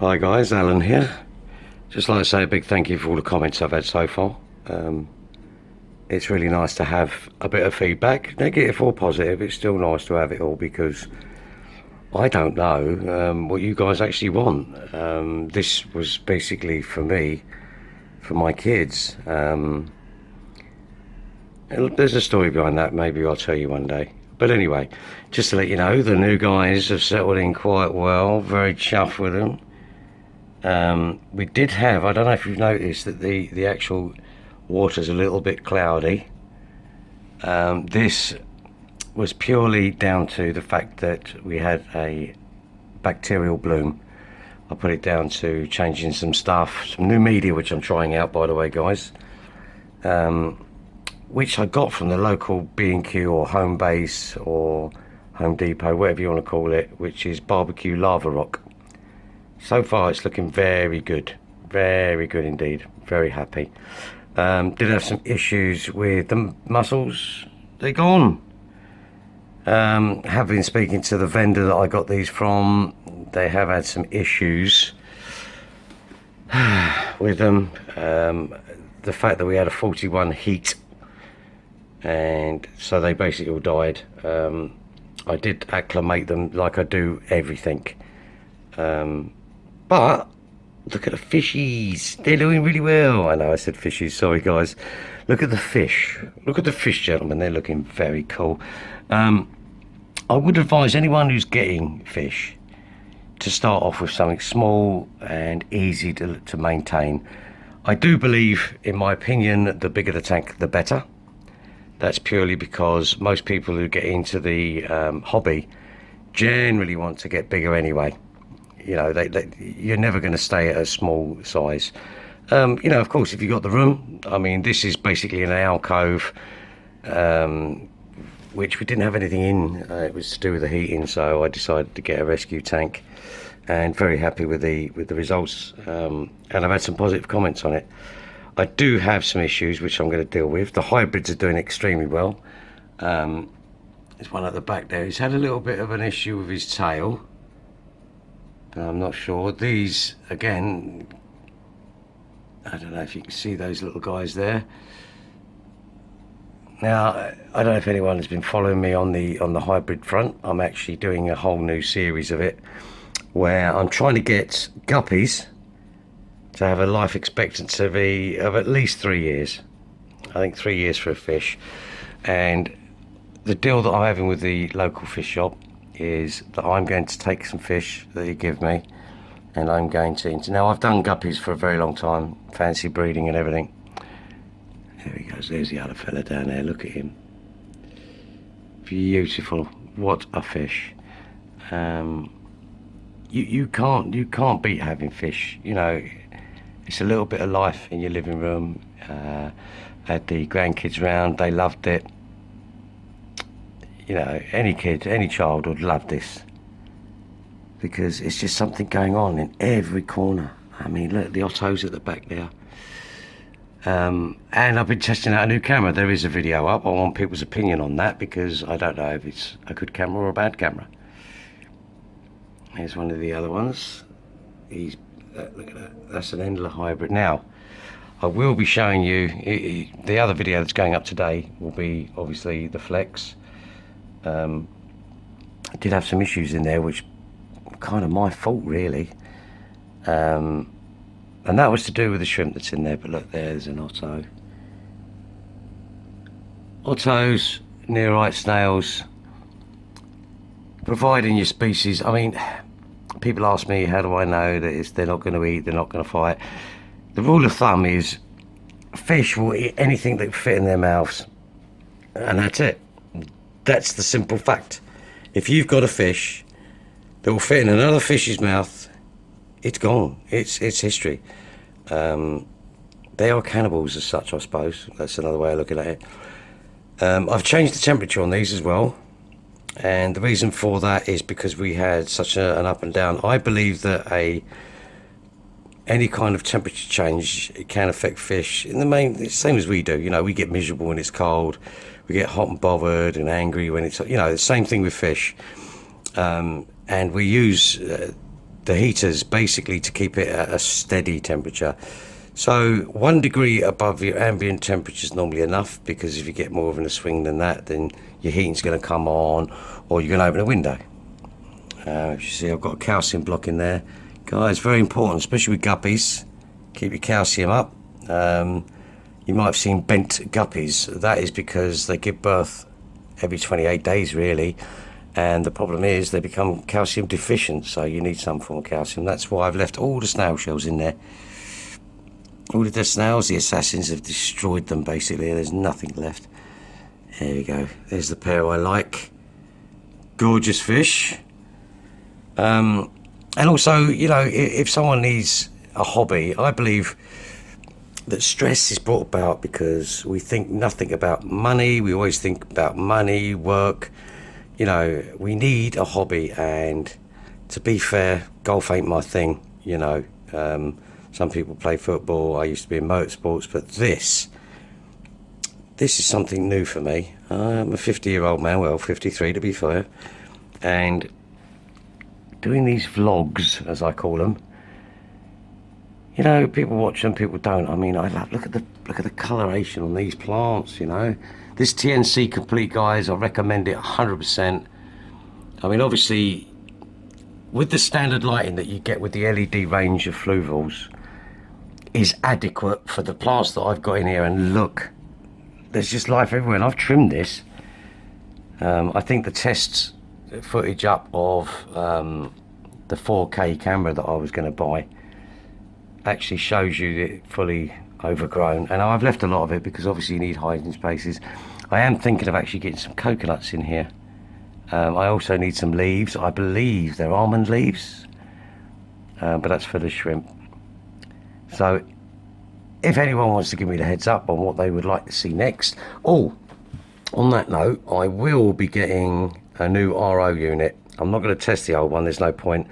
Hi guys, Alan here. Just like to say a big thank you for all the comments I've had so far. It's really nice to have a bit of feedback, negative or positive. It's still nice to have it all because I don't know what you guys actually want. This was basically for me, for my kids. And there's a story behind that, maybe I'll tell you one day. But anyway, just to let you know, the new guys have settled in quite well, very chuffed with them. We did have, I don't know if you've noticed, that the actual water's a little bit cloudy. This was purely down to the fact that we had a bacterial bloom. I put it down to changing some stuff, some new media which I'm trying out, by the way, guys, which I got from the local B&Q or Home Base or Home Depot, whatever you want to call it, which is barbecue lava rock. So far it's looking very good indeed, very happy. Did have some issues with the mussels, they're gone. Have been speaking to the vendor that I got these from. They have had some issues with them. The fact that we had a 41 heat, and so they basically all died. I did acclimate them like I do everything. But look at the fishies, they're doing really well. I know I said fishies, sorry guys. Look at the fish, gentlemen, they're looking very cool. I would advise anyone who's getting fish to start off with something small and easy to maintain. I do believe, in my opinion, the bigger the tank the better. That's purely because most people who get into the hobby generally want to get bigger anyway. You know, you're never going to stay at a small size. You know, of course, if you've got the room. I mean, this is basically an alcove, which we didn't have anything in. It was to do with the heating, so I decided to get a rescue tank, and very happy with the results. And I've had some positive comments on it. I do have some issues which I'm going to deal with. The hybrids are doing extremely well. There's one at the back there. He's had a little bit of an issue with his tail. I'm not sure. These, again, I don't know if you can see those little guys there. Now, I don't know if anyone has been following me on the hybrid front. I'm actually doing a whole new series of it where I'm trying to get guppies to have a life expectancy of at least 3 years. I think 3 years for a fish. And the deal that I'm having with the local fish shop is that I'm going to take some fish that you give me, and I'm going to, now I've done guppies for a very long time, fancy breeding and everything. There he goes, there's the other fella down there, look at him. Beautiful, what a fish. You can't beat having fish, you know. It's a little bit of life in your living room. Had the grandkids round, they loved it. You know, any kid, any child would love this, because it's just something going on in every corner. I mean, look, the Ottos at the back there. And I've been testing out a new camera. There is a video up. I want people's opinion on that, because I don't know if it's a good camera or a bad camera. Here's one of the other ones. He's look at that. That's an Endler hybrid. Now, I will be showing you the other video that's going up today. Will be obviously the Flex. I did have some issues in there, which were kind of my fault really, and that was to do with the shrimp that's in there. But look, there's an Otto. Ottos, nearite snails, providing your species. I mean, people ask me, how do I know that they're not going to eat, they're not going to fight? The rule of thumb is fish will eat anything that fit in their mouths, and that's it. That's the simple fact. If you've got a fish that will fit in another fish's mouth, it's gone. It's history. They are cannibals as such, I suppose. That's another way of looking at it. I've changed the temperature on these as well, and the reason for that is because we had such an up and down. I believe that any kind of temperature change, it can affect fish in the main, the same as we do. You know, we get miserable when it's cold, we get hot and bothered and angry when it's, you know, the same thing with fish. And we use the heaters basically to keep it at a steady temperature. So 1 degree above your ambient temperature is normally enough, because if you get more of a swing than that, then your heating's going to come on, or you're going to open a window. As you see, I've got a calcium block in there. Guys, very important, especially with guppies. Keep your calcium up. You might have seen bent guppies. That is because they give birth every 28 days really, and the problem is they become calcium deficient, so you need some form of calcium. That's why I've left all the snail shells in there. All of the snails, the assassins have destroyed them basically. There's nothing left. There we go. There's the pair I like. Gorgeous fish. And also, you know, if someone needs a hobby, I believe that stress is brought about because we think nothing about money. We always think about money, work. You know, we need a hobby, and to be fair, golf ain't my thing, you know. Some people play football. I used to be in motorsports, but this is something new for me. I'm a 50-year-old man, well, 53 to be fair, and doing these vlogs, as I call them, you know, people watch them, people don't. I mean, I love, look at the coloration on these plants, you know. This TNC Complete, guys, I recommend it 100%. I mean, obviously, with the standard lighting that you get with the LED range of Fluvals, is adequate for the plants that I've got in here. And look, there's just life everywhere, and I've trimmed this. I think the test footage up of the 4K camera that I was going to buy actually shows you it fully overgrown, and I've left a lot of it because obviously you need hiding spaces. I am thinking of actually getting some coconuts in here. I also need some leaves. I believe they're almond leaves, but that's for the shrimp. So if anyone wants to give me the heads up on what they would like to see next. Oh, on that note, I will be getting a new RO unit. I'm not going to test the old one, there's no point,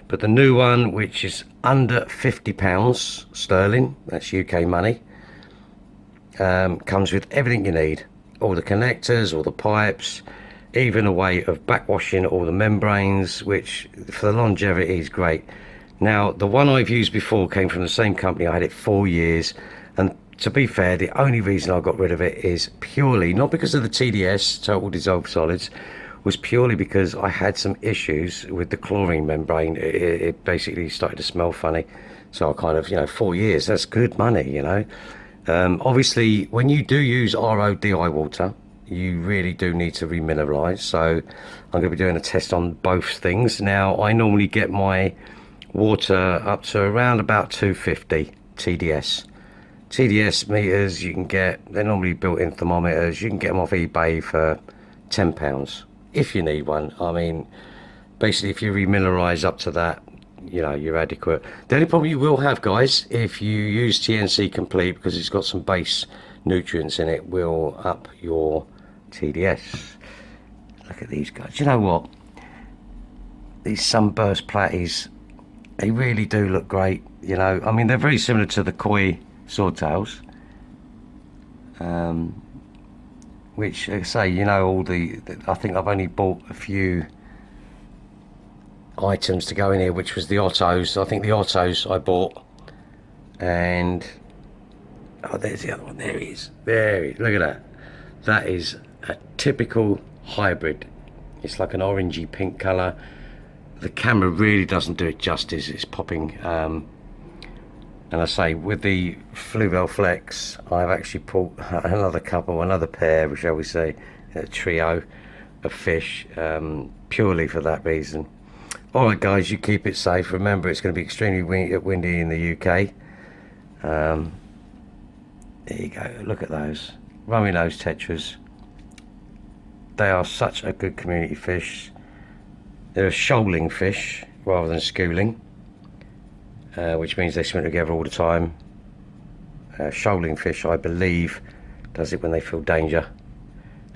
but the new one, which is under £50 sterling, that's UK money, comes with everything you need, all the connectors, all the pipes, even a way of backwashing all the membranes, which for the longevity is great. Now, the one I've used before came from the same company. I had it 4 years, and to be fair, the only reason I got rid of it is purely, not because of the TDS, total dissolved solids, was purely because I had some issues with the chlorine membrane. It basically started to smell funny. So I kind of, you know, 4 years, that's good money, you know. Obviously, when you do use RO DI water, you really do need to remineralize. So I'm going to be doing a test on both things. Now, I normally get my water up to around about 250 TDS. TDS meters you can get, they're normally built-in thermometers. You can get them off eBay for £10 if you need one. I mean, basically, if you remineralize up to that, you know, you're adequate. The only problem you will have, guys, if you use TNC Complete, because it's got some base nutrients in it, will up your TDS. Look at these guys. You know what? These sunburst platies, they really do look great, you know. I mean, they're very similar to the koi swordtails, which, like I say, you know, all I think I've only bought a few items to go in here, which was the Ottos. I think the Ottos I bought, and oh, there's the other one. There he is. There he is. Look at that. That is a typical hybrid. It's like an orangey pink colour. The camera really doesn't do it justice. It's popping. And I say, with the Fluval Flex, I've actually pulled another couple, another pair, shall we say, a trio of fish, purely for that reason. All right, guys, you keep it safe. Remember, it's going to be extremely windy in the UK. There you go. Look at those rummy nose tetras. They are such a good community fish. They're a shoaling fish rather than schooling, which means they swim together all the time. Shoaling fish, I believe, does it when they feel danger.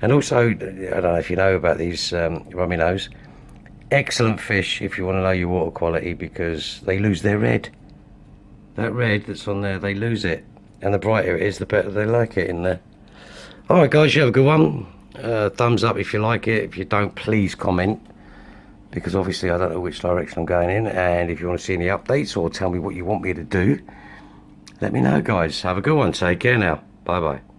And also, I don't know if you know about these rummy nose. Excellent fish if you want to know your water quality, because they lose their red. That red that's on there, they lose it. And the brighter it is, the better they like it in there. Alright guys, you have a good one. Thumbs up if you like it. If you don't, please comment. because obviously I don't know which direction I'm going in. And if you want to see any updates or tell me what you want me to do, let me know, guys. Have a good one. Take care now. Bye bye.